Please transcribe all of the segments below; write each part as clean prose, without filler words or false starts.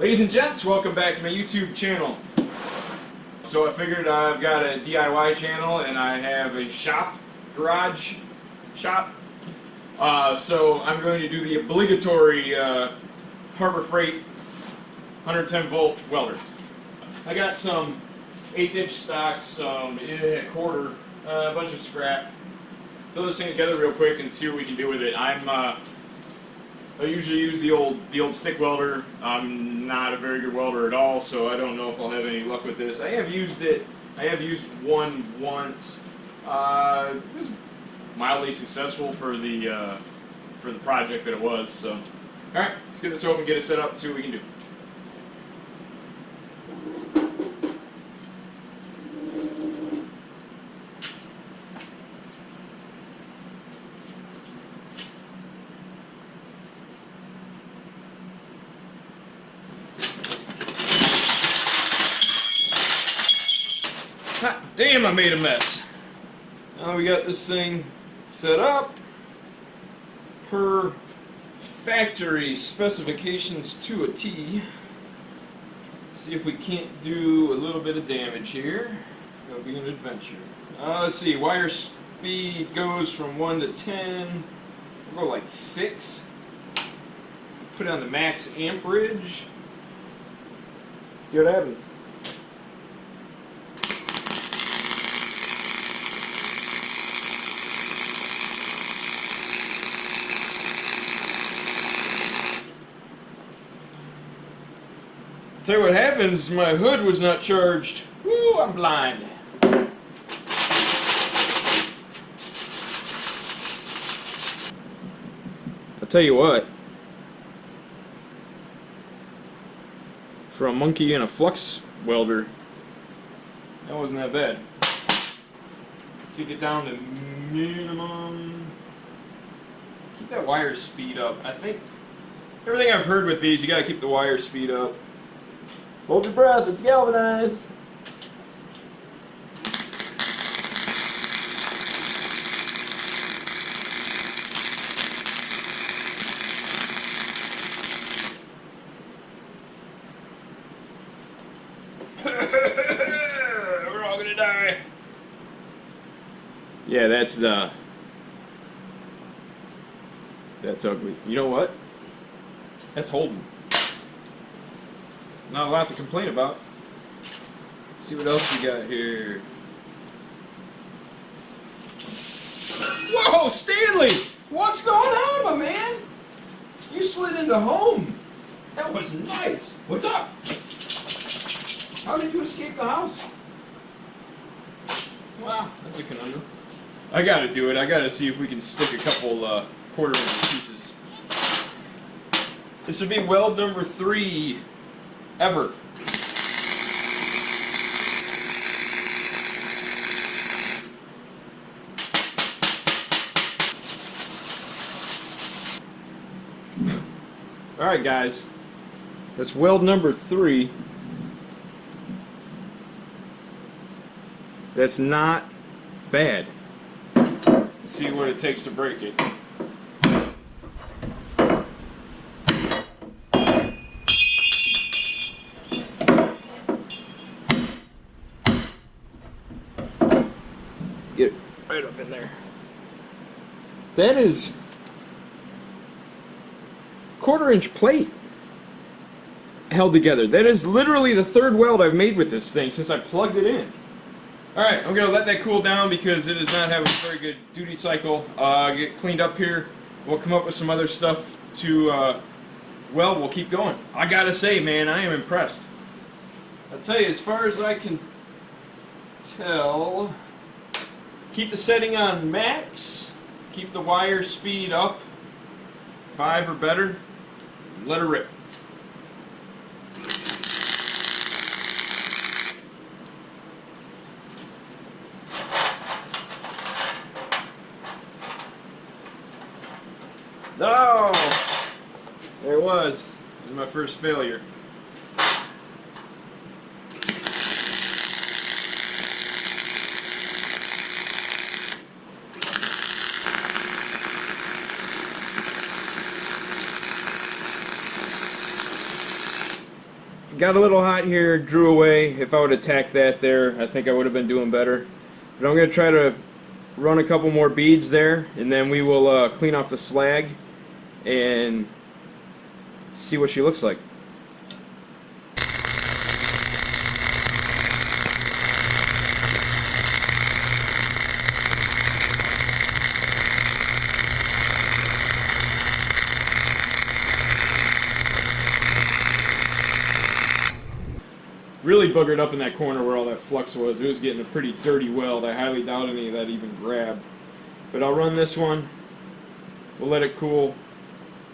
Ladies and gents, welcome back to my YouTube channel. So I figured I've got a DIY channel and I have a garage shop. So I'm going to do the obligatory Harbor Freight 110 volt welder. I got some 1/8" stocks, some quarter, a bunch of scrap. Throw this thing together real quick and see what we can do with it. I usually use the old stick welder. I'm not a very good welder at all, so I don't know if I'll have any luck with this. I have used it. I have used one once. It was mildly successful for the project that it was. So, all right, let's get this open, get it set up, see what we can do. Hot damn, I made a mess. Now we got this thing set up per factory specifications to a T. See if we can't do a little bit of damage here. It'll be an adventure. Let's see, wire speed goes from 1 to 10. We'll go like 6. Put it on the max amperage. See what happens. Tell you what happens, my hood was not charged. Woo, I'm blind. I'll tell you what. For a monkey and a flux welder, that wasn't that bad. Kick it down to minimum. Keep that wire speed up. I think everything I've heard with these, you gotta keep the wire speed up. Hold your breath, it's galvanized. We're all gonna die. Yeah, that's ugly. You know what? That's holding. Not a lot to complain about. Let's see what else we got here. Whoa, Stanley! What's going on, my man? You slid into home. That was nice. What's up? How did you escape the house? Wow, that's a conundrum. I gotta do it. I gotta see if we can stick a couple quarter-inch pieces. This would be weld number 3. Ever. Alright guys, that's weld number 3. That's not bad. Let's see what it takes to break it. Get it right up in there. That is 1/4" plate held together. That is literally the 3rd weld I've made with this thing since I plugged it in. Alright, I'm going to let that cool down because it does not have a very good duty cycle. Get cleaned up here. We'll come up with some other stuff to weld. We'll keep going. I gotta say, man, I am impressed. I'll tell you, as far as I can tell, keep the setting on max, keep the wire speed up, 5 or better, let her rip. Oh! There it was. It was my first failure. got a little hot here, drew away. If I would attack that there, I think I would have been doing better. But I'm going to try to run a couple more beads there, and then we will clean off the slag and see what she looks like. Really buggered up in that corner where all that flux was. It was getting a pretty dirty weld. I highly doubt any of that even grabbed. But I'll run this one. We'll let it cool.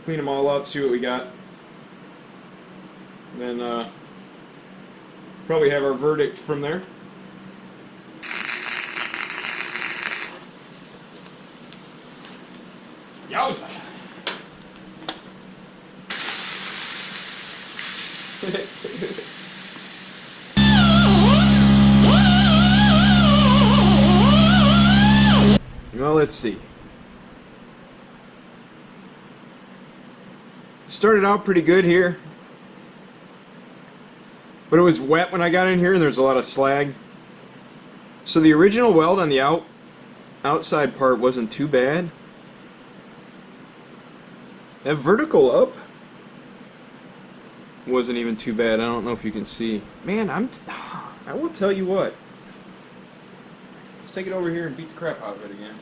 Clean them all up, see what we got. And then probably have our verdict from there. Yowza! Well, let's see. Started out pretty good here, but it was wet when I got in here and there's a lot of slag. So the original weld on the outside part wasn't too bad. That vertical up wasn't even too bad. I don't know if you can see. Man, I will tell you what. Let's take it over here and beat the crap out of it again.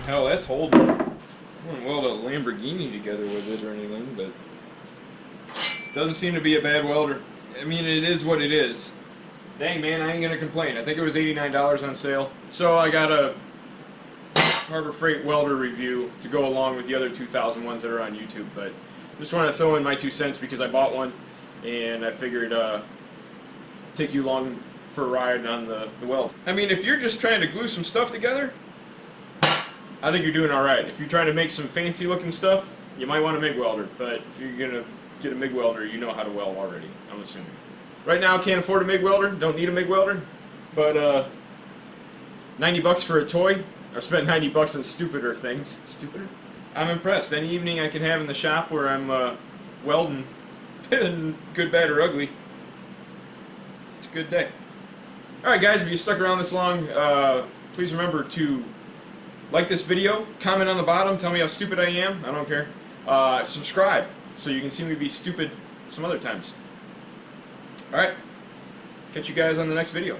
Hell, that's holding. I wouldn't weld a Lamborghini together with it or anything, but it doesn't seem to be a bad welder. I mean, it is what it is. Dang, man, I ain't gonna complain. I think it was $89 on sale. So I got a Harbor Freight welder review to go along with the other 2,000 ones that are on YouTube, but just want to throw in my 2 cents because I bought one, and I figured take you along for a ride on the weld. I mean, if you're just trying to glue some stuff together, I think you're doing alright. If you're trying to make some fancy looking stuff, you might want a MIG welder, but if you're going to get a MIG welder, you know how to weld already, I'm assuming. Right now, can't afford a MIG welder, don't need a MIG welder, but 90 bucks for a toy. I've spent 90 bucks on stupider things. Stupider? I'm impressed. Any evening I can have in the shop where I'm welding, good, bad, or ugly, it's a good day. Alright guys, if you stuck around this long, please remember to like this video, comment on the bottom, tell me how stupid I am, I don't care. Subscribe so you can see me be stupid some other times. Alright, catch you guys on the next video.